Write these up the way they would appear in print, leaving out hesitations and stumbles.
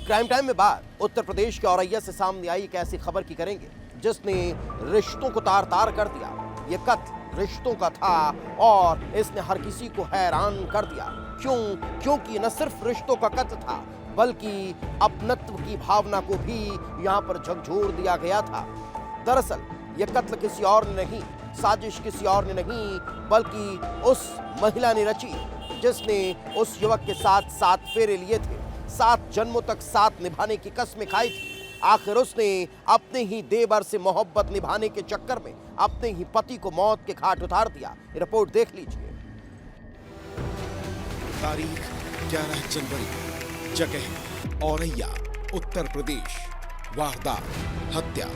Crime time में बात उत्तर प्रदेश के औरैया से सामने आई एक ऐसी खबर की करेंगे जिसने रिश्तों को तार तार कर दिया। ये कत्ल रिश्तों का था और इसने हर किसी को हैरान कर दिया। क्योंकि न सिर्फ रिश्तों का कत्ल था बल्कि अपनत्व की भावना को भी यहाँ पर झकझोर दिया गया था। दरअसल ये कत्ल किसी और ने नहीं, साजिश किसी और ने नहीं बल्कि उस महिला ने रची जिसने उस युवक के साथ 7 फेरे लिए थे, 7 जन्मों तक साथ निभाने की कस्में खाई थी। आखिर उसने अपने ही देवर से मोहब्बत निभाने के चक्कर में अपने ही पति को मौत के घाट उतार दिया। रिपोर्ट देख लीजिए। तारीख 11 जनवरी, जगह औरैया, उत्तर प्रदेश। वारदात हत्या।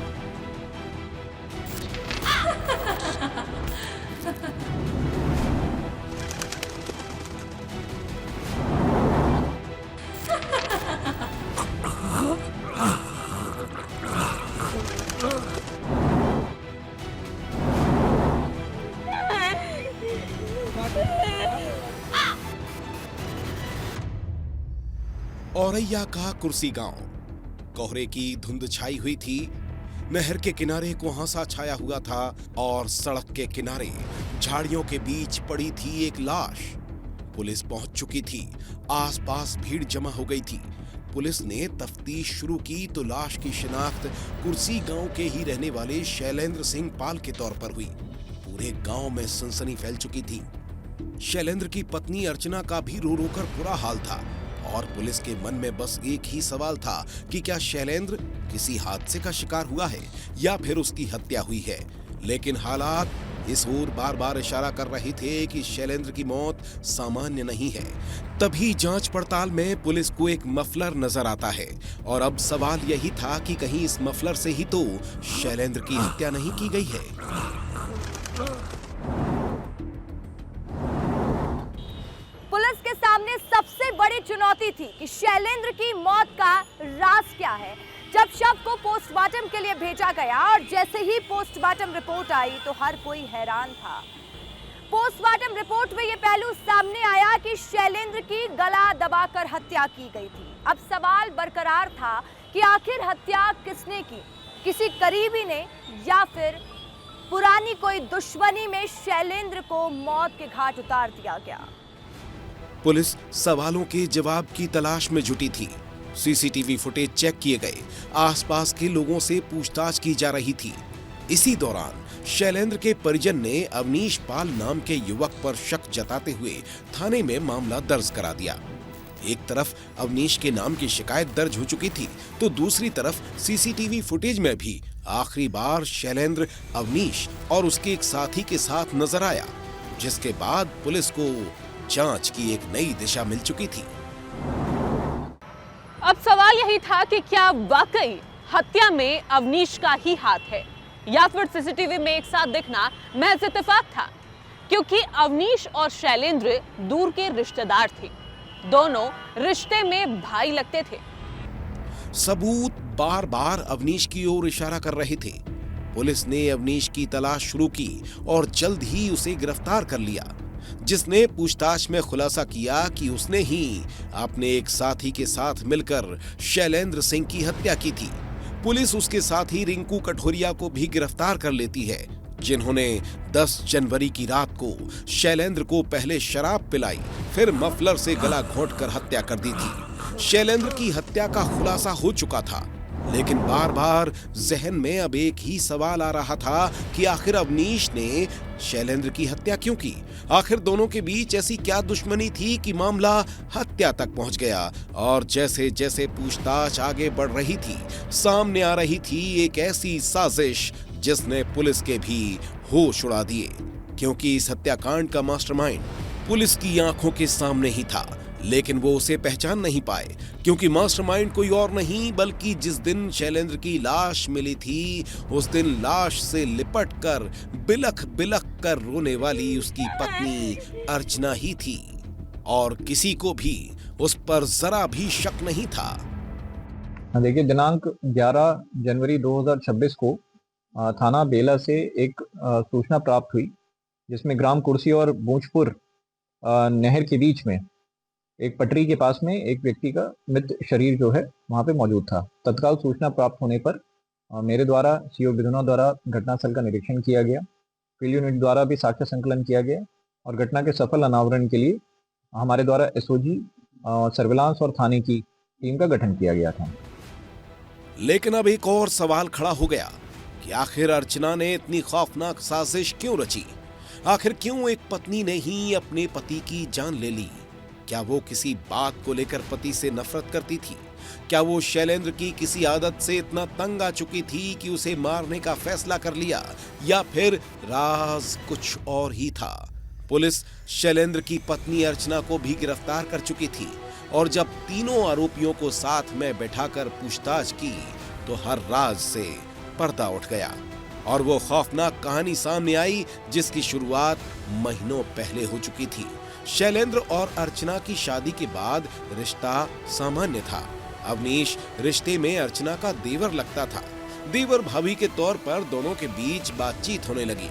औरैया का कुर्सी गांव। कोहरे की धुंध छाई हुई थी। नहर के किनारे कुहासा छाया हुआ था और सड़क के किनारे झाड़ियों के बीच पड़ी थी एक लाश। पुलिस पहुंच चुकी थी। आसपास भीड़ जमा हो गई थी। पुलिस ने तफ्तीश शुरू की तो लाश की शिनाख्त कुर्सी गांव के ही रहने वाले शैलेंद्र सिंह पाल के तौर पर हुई। पूरे गांव में सनसनी फैल चुकी थी। शैलेंद्र की पत्नी अर्चना का भी रो रो कर बुरा हाल था और पुलिस के मन में बस एक ही सवाल था कि क्या शैलेंद्र किसी हादसे का शिकार हुआ है या फिर उसकी हत्या हुई है। लेकिन हालात इस ओर बार बार इशारा कर रहे थे कि शैलेंद्र की मौत सामान्य नहीं है। तभी जांच पड़ताल में पुलिस को एक मफलर नजर आता है और अब सवाल यही था कि कहीं इस मफलर से ही तो शैलेंद्र की हत्या नहीं की गई है। पुलिस के सामने सबसे बड़ी चुनौती थी कि शैलेंद्र की मौत का राज क्या है। जब शव को पोस्टमार्टम के लिए भेजा गया और जैसे ही पोस्टमार्टम रिपोर्ट आई तो हर कोई हैरान था। पोस्टमार्टम रिपोर्ट में यह पहलू सामने आया कि शैलेंद्र की गला दबाकर हत्या की गई थी। अब सवाल बरकरार था कि आखिर हत्या किसने की, किसी करीबी ने या फिर पुरानी कोई दुश्मनी में शैलेंद्र को मौत के घाट उतार दिया गया। पुलिस सवालों के जवाब की तलाश में जुटी थी। सीसीटीवी फुटेज चेक किए गए। आसपास के लोगों से पूछताछ की जा रही थी। इसी दौरान शैलेंद्र के परिजन ने अवनीश पाल नाम के युवक पर शक जताते हुए थाने में मामला दर्ज करा दिया। एक तरफ अवनीश के नाम की शिकायत दर्ज हो चुकी थी तो दूसरी तरफ सीसीटीवी फुटेज में भी आखिरी बार शैलेंद्र अवनीश और उसके एक साथी के साथ नजर आया, जिसके बाद पुलिस को जांच की एक नई दिशा मिल चुकी थी। अब सवाल यही था कि क्या वाकई हत्या में अवनीश का ही हाथ है या फिर सीसीटीवी में एक साथ दिखना महज इत्तेफाक था, क्योंकि अवनीश और शैलेंद्र दूर के रिश्तेदार थे। दोनों रिश्ते में भाई लगते थे। सबूत बार बार अवनीश की ओर इशारा कर रहे थे। पुलिस ने अवनीश की तलाश शुरू की और जल्द ही उसे गिरफ्तार कर लिया, जिसने पूछताछ में खुलासा किया कि उसने ही अपने एक साथी के साथ मिलकर शैलेंद्र सिंह की हत्या की थी। पुलिस उसके साथी रिंकू कठोरिया को भी गिरफ्तार कर लेती है, जिन्होंने 10 जनवरी की रात को शैलेंद्र को पहले शराब पिलाई, फिर मफलर से गला घोंटकर हत्या कर दी थी। शैलेंद्र की हत्या का खुलासा हो चुका था, लेकिन बार बार जहन में अब एक ही सवाल आ रहा था कि आखिर अवनीश ने शैलेंद्र की हत्या क्यों की। आखिर दोनों के बीच ऐसी क्या दुश्मनी थी कि मामला हत्या तक पहुंच गया। और जैसे जैसे पूछताछ आगे बढ़ रही थी, सामने आ रही थी एक ऐसी साजिश जिसने पुलिस के भी होश उड़ा दिए, क्योंकि इस हत्याकांड का मास्टरमाइंड पुलिस की आंखों के सामने ही था, लेकिन वो उसे पहचान नहीं पाए, क्योंकि मास्टरमाइंड कोई और नहीं बल्कि जिस दिन शैलेंद्र की लाश मिली थी उस दिन लाश से लिपटकर बिलख बिलख कर रोने वाली उसकी पत्नी अर्चना ही थी, और किसी को भी उस पर जरा भी शक नहीं था। देखिए, दिनांक 11 जनवरी 2026 को थाना बेला से एक सूचना प्राप्त हुई, जिसमें ग्राम कुर्सी और बूंचपुर नहर के बीच में एक पटरी के पास में एक व्यक्ति का मृत शरीर जो है वहां पे मौजूद था। तत्काल सूचना प्राप्त होने पर मेरे द्वारा सीओ बिधुना द्वारा घटनास्थल का निरीक्षण किया गया। फील्ड यूनिट द्वारा भी साक्ष्य संकलन किया गया और घटना के सफल अनावरण के लिए हमारे द्वारा एसओजी, सर्विलांस और थाने की टीम का गठन किया गया था। लेकिन अब एक और सवाल खड़ा हो गया कि आखिर अर्चना ने इतनी खौफनाक साजिश क्यों रची? आखिर क्यों एक पत्नी ने ही अपने पति की जान ले ली? क्या वो किसी बात को लेकर पति से नफरत करती थी? क्या वो शैलेंद्र की किसी आदत से इतना तंग आ चुकी थी कि उसे मारने का फैसला कर लिया, या फिर राज कुछ और ही था? पुलिस शैलेंद्र की पत्नी अर्चना को भी गिरफ्तार कर चुकी थी और जब तीनों आरोपियों को साथ में बैठाकर पूछताछ की तो हर राज से पर्दा उठ गया और वो खौफनाक कहानी सामने आई जिसकी शुरुआत महीनों पहले हो चुकी थी। शैलेंद्र और अर्चना की शादी के बाद रिश्ता सामान्य था। अवनीश रिश्ते में अर्चना का देवर लगता था। देवर भाभी के तौर पर दोनों के बीच बातचीत होने लगी,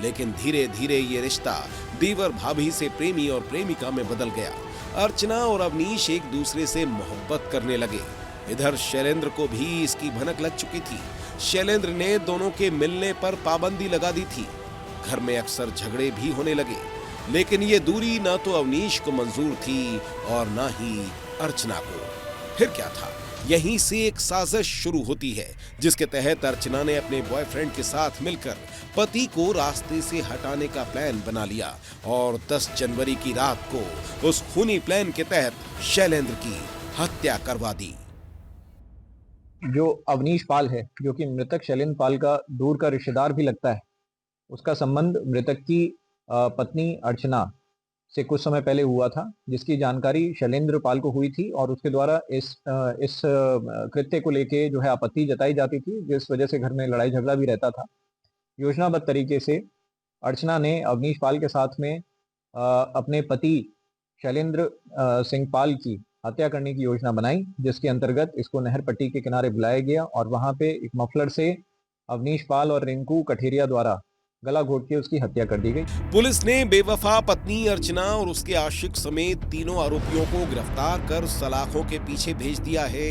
लेकिन धीरे धीरे ये रिश्ता देवर भाभी से प्रेमी और प्रेमिका में बदल गया। अर्चना और अवनीश एक दूसरे से मोहब्बत करने लगे। इधर शैलेंद्र को भी इसकी भनक लग चुकी थी। शैलेंद्र ने दोनों के मिलने पर पाबंदी लगा दी थी। घर में अक्सर झगड़े भी होने लगे, लेकिन ये दूरी ना तो अवनीश को मंजूर थी और ना ही अर्चना को। फिर क्या था? यहीं से एक साजिश शुरू होती है जिसके तहत अर्चना ने अपने बॉयफ्रेंड के साथ मिलकर पति को रास्ते से हटाने का प्लान बना लिया और 10 जनवरी की रात को उस खूनी प्लान के तहत शैलेंद्र की हत्या करवा दी। जो अवनीश पाल है, जो कि मृतक शैलेंद्र पाल का दूर का रिश्तेदार भी लगता है, उसका संबंध मृतक की पत्नी अर्चना से कुछ समय पहले हुआ था, जिसकी जानकारी शैलेंद्र पाल को हुई थी और उसके द्वारा इस कृत्य को लेके जो है आपत्ति जताई जाती थी, जिस वजह से घर में लड़ाई झगड़ा भी रहता था। योजनाबद्ध तरीके से अर्चना ने अवनीश पाल के साथ में अपने पति शैलेंद्र सिंह पाल की हत्या करने की योजना बनाई, जिसके अंतर्गत इसको नहर पट्टी के किनारे बुलाया गया और वहां पे एक मफलर से अवनीश पाल और रिंकू कठेरिया द्वारा गला घोट के उसकी हत्या कर दी गई। पुलिस ने बेवफा पत्नी अर्चना और उसके आशिक समेत तीनों आरोपियों को गिरफ्तार कर सलाखों के पीछे भेज दिया है,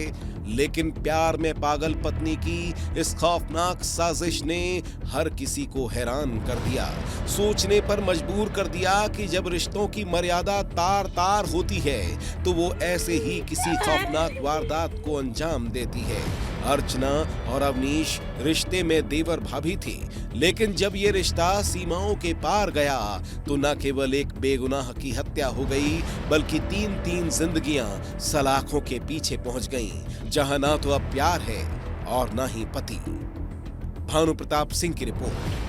लेकिन प्यार में पागल पत्नी की इस खौफनाक साजिश ने हर किसी को हैरान कर दिया, सोचने पर मजबूर कर दिया कि जब रिश्तों की मर्यादा तार तार होती है तो वो ऐसे ही किसी खौफनाक वारदात को अंजाम देती है। अर्चना और अवनीश रिश्ते में देवर भाभी थे, लेकिन जब ये रिश्ता सीमाओं के पार गया तो न केवल एक बेगुनाह की हत्या हो गई, बल्कि 3-3 जिंदगियां सलाखों के पीछे पहुंच गईं, जहां ना तो अब प्यार है और ना ही पति। भानु प्रताप सिंह की रिपोर्ट।